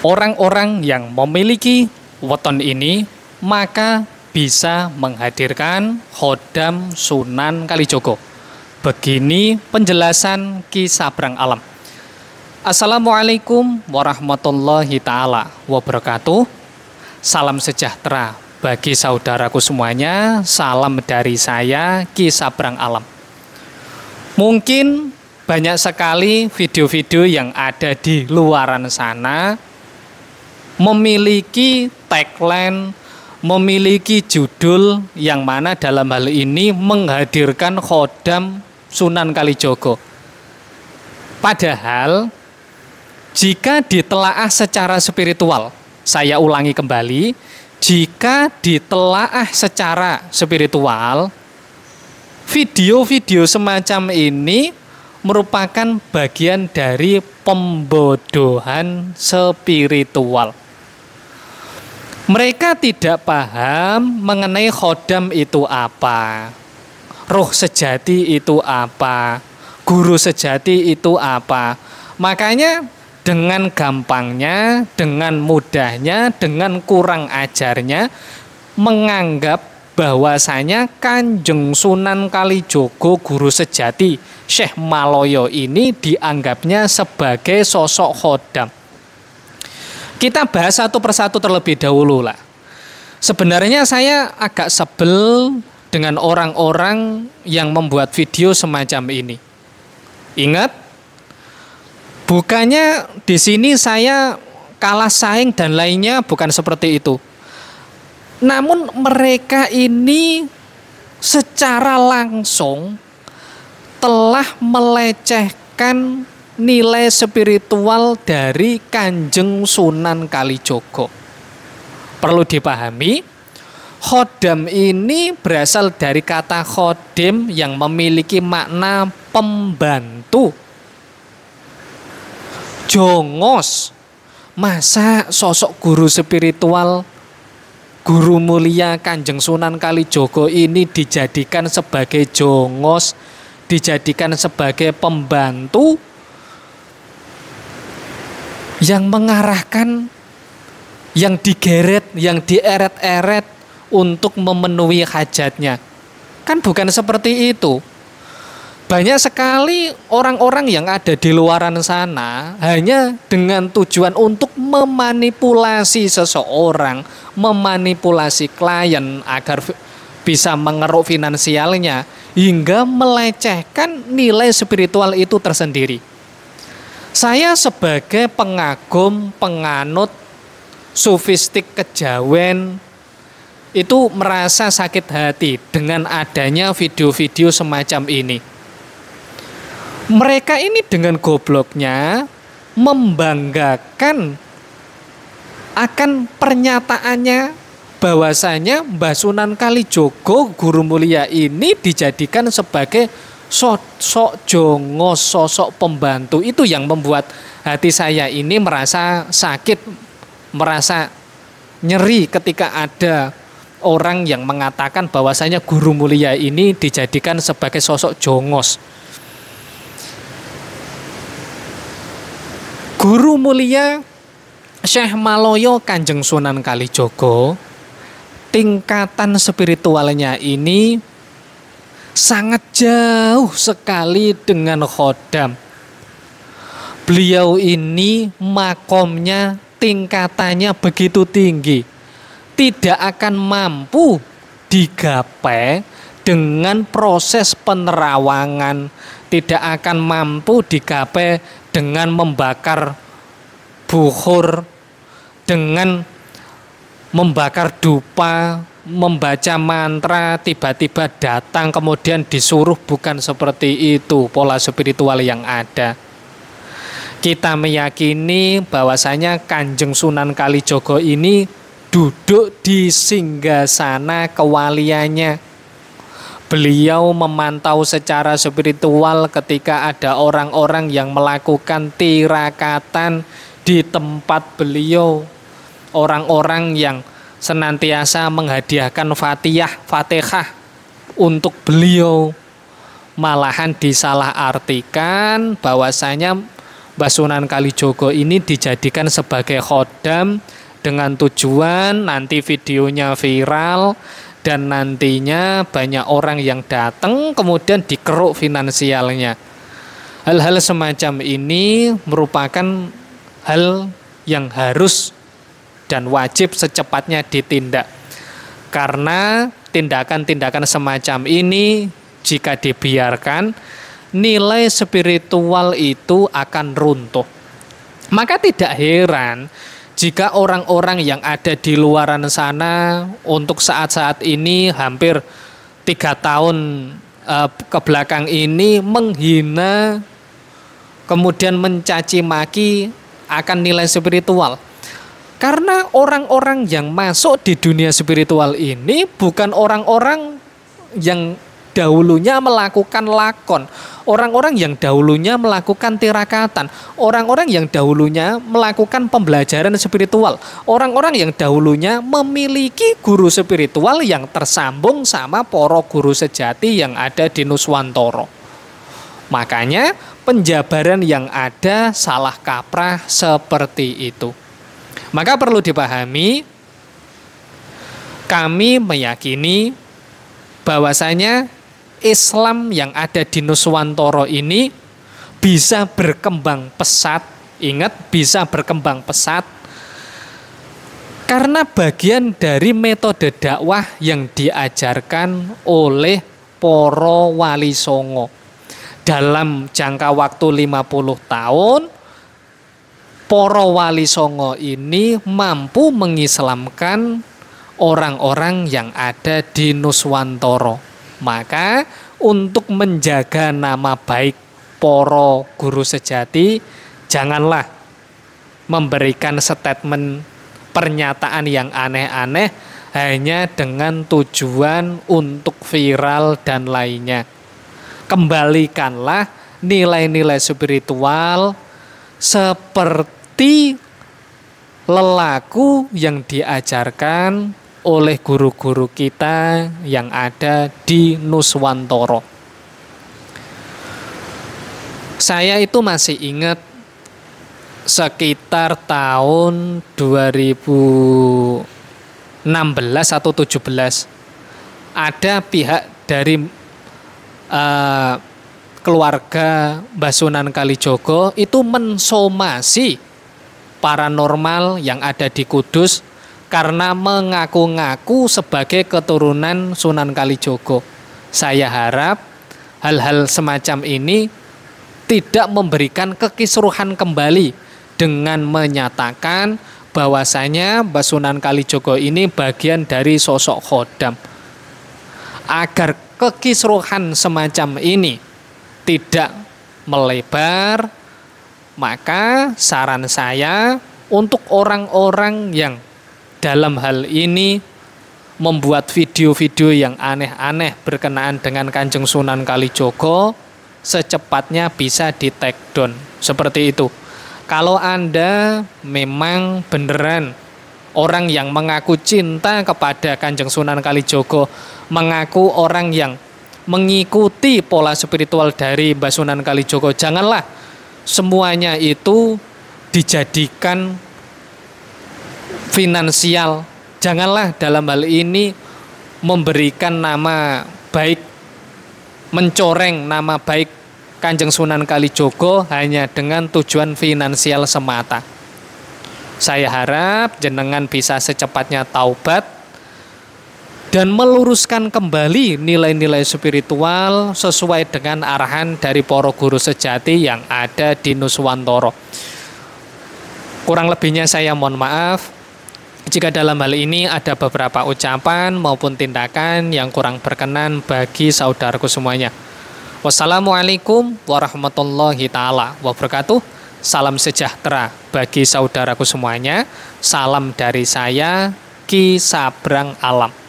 Orang-orang yang memiliki weton ini maka bisa menghadirkan Khodam Sunan Kalijogo. Begini penjelasan Ki Sabrang Alam. Assalamualaikum warahmatullahi ta'ala wabarakatuh. Salam sejahtera bagi saudaraku semuanya. Salam dari saya, Ki Sabrang Alam. Mungkin banyak sekali video-video yang ada di luaran sana memiliki tagline, memiliki judul yang mana dalam hal ini menghadirkan Khodam Sunan Kalijogo. Padahal jika ditelaah secara spiritual, saya ulangi kembali, jika ditelaah secara spiritual, video-video semacam ini merupakan bagian dari pembodohan spiritual. Mereka tidak paham mengenai khodam itu apa, roh sejati itu apa, guru sejati itu apa. Makanya dengan gampangnya, dengan mudahnya, dengan kurang ajarnya menganggap bahwasanya Kanjeng Sunan Kalijogo guru sejati Syekh Maloyo ini dianggapnya sebagai sosok khodam. Kita bahas satu persatu terlebih dahulu lah. Sebenarnya saya agak sebel dengan orang-orang yang membuat video semacam ini. Ingat, bukannya di sini saya kalah saing dan lainnya, bukan seperti itu. Namun mereka ini secara langsung telah melecehkan nilai spiritual dari Kanjeng Sunan Kalijogo. Perlu dipahami, khodam ini berasal dari kata khodim yang memiliki makna pembantu. Jongos, masa sosok guru spiritual, guru mulia Kanjeng Sunan Kalijogo ini dijadikan sebagai jongos, dijadikan sebagai pembantu yang mengarahkan, yang digeret, yang dieret-eret untuk memenuhi hajatnya. Kan bukan seperti itu. Banyak sekali orang-orang yang ada di luaran sana hanya dengan tujuan untuk memanipulasi seseorang, memanipulasi klien agar bisa mengeruk finansialnya, hingga melecehkan nilai spiritual itu tersendiri. Saya sebagai pengagum, penganut sufistik kejawen itu merasa sakit hati dengan adanya video-video semacam ini. Mereka ini dengan gobloknya membanggakan akan pernyataannya bahwasanya Mbah Sunan Kalijogo guru mulia ini dijadikan sebagai sosok jongos, sosok pembantu. Itu yang membuat hati saya ini merasa sakit, merasa nyeri ketika ada orang yang mengatakan bahwasanya guru mulia ini dijadikan sebagai sosok jongos. Guru mulia Syekh Maloyo Kanjeng Sunan Kalijogo, tingkatan spiritualnya ini sangat jauh sekali dengan khodam. Beliau ini makomnya, tingkatannya begitu tinggi, tidak akan mampu digapai dengan proses penerawangan, tidak akan mampu digapai dengan membakar bukhur, dengan membakar dupa, membaca mantra, tiba-tiba datang kemudian disuruh. Bukan seperti itu pola spiritual yang ada. Kita meyakini bahwasanya Kanjeng Sunan Kalijogo ini duduk di singgasana kewaliannya. Beliau memantau secara spiritual ketika ada orang-orang yang melakukan tirakatan di tempat beliau. Orang-orang yang senantiasa menghadiahkan Fatihah untuk beliau. Malahan disalah artikan bahwasanya Mbah Sunan Kalijogo ini dijadikan sebagai khodam dengan tujuan nanti videonya viral dan nantinya banyak orang yang datang kemudian dikeruk finansialnya. Hal-hal semacam ini merupakan hal yang harus dan wajib secepatnya ditindak. Karena tindakan-tindakan semacam ini jika dibiarkan, nilai spiritual itu akan runtuh. Maka tidak heran jika orang-orang yang ada di luaran sana untuk saat-saat ini hampir 3 tahun ke belakang ini menghina, kemudian mencaci maki akan nilai spiritual. Karena orang-orang yang masuk di dunia spiritual ini bukan orang-orang yang dahulunya melakukan lakon, orang-orang yang dahulunya melakukan tirakatan, orang-orang yang dahulunya melakukan pembelajaran spiritual, orang-orang yang dahulunya memiliki guru spiritual yang tersambung sama para guru sejati yang ada di Nuswantara. Makanya penjabaran yang ada salah kaprah seperti itu. Maka perlu dipahami, kami meyakini bahwasanya Islam yang ada di Nuswantara ini bisa berkembang pesat. Ingat, bisa berkembang pesat karena bagian dari metode dakwah yang diajarkan oleh para wali songo. Dalam jangka waktu 50 tahun, para wali songo ini mampu mengislamkan orang-orang yang ada di Nuswantara. Maka untuk menjaga nama baik para guru sejati, janganlah memberikan statement pernyataan yang aneh-aneh hanya dengan tujuan untuk viral dan lainnya. Kembalikanlah nilai-nilai spiritual seperti lelaku yang diajarkan oleh guru-guru kita yang ada di Nuswantara. Saya itu masih ingat sekitar tahun 2016 atau 17 ada pihak dari keluarga Mbah Sunan Kalijogo itu mensomasi paranormal yang ada di Kudus karena mengaku-ngaku sebagai keturunan Sunan Kalijogo. Saya harap hal-hal semacam ini tidak memberikan kekisruhan kembali dengan menyatakan bahwasanya Mbah Sunan Kalijogo ini bagian dari sosok khodam. Agar kekisruhan semacam ini tidak melebar, maka saran saya untuk orang-orang yang dalam hal ini membuat video-video yang aneh-aneh berkenaan dengan Kanjeng Sunan Kalijogo, secepatnya bisa di take down. Seperti itu. Kalau Anda memang beneran orang yang mengaku cinta kepada Kanjeng Sunan Kalijogo, mengaku orang yang mengikuti pola spiritual dari Mbah Sunan Kalijogo, janganlah semuanya itu dijadikan finansial. Janganlah dalam hal ini memberikan nama baik, mencoreng nama baik Kanjeng Sunan Kalijogo hanya dengan tujuan finansial semata. Saya harap jenengan bisa secepatnya taubat dan meluruskan kembali nilai-nilai spiritual sesuai dengan arahan dari para guru sejati yang ada di Nuswantara. Kurang lebihnya saya mohon maaf jika dalam hal ini ada beberapa ucapan maupun tindakan yang kurang berkenan bagi saudaraku semuanya. Wassalamualaikum warahmatullahi taala wabarakatuh. Salam sejahtera bagi saudaraku semuanya. Salam dari saya, Ki Sabrang Alam.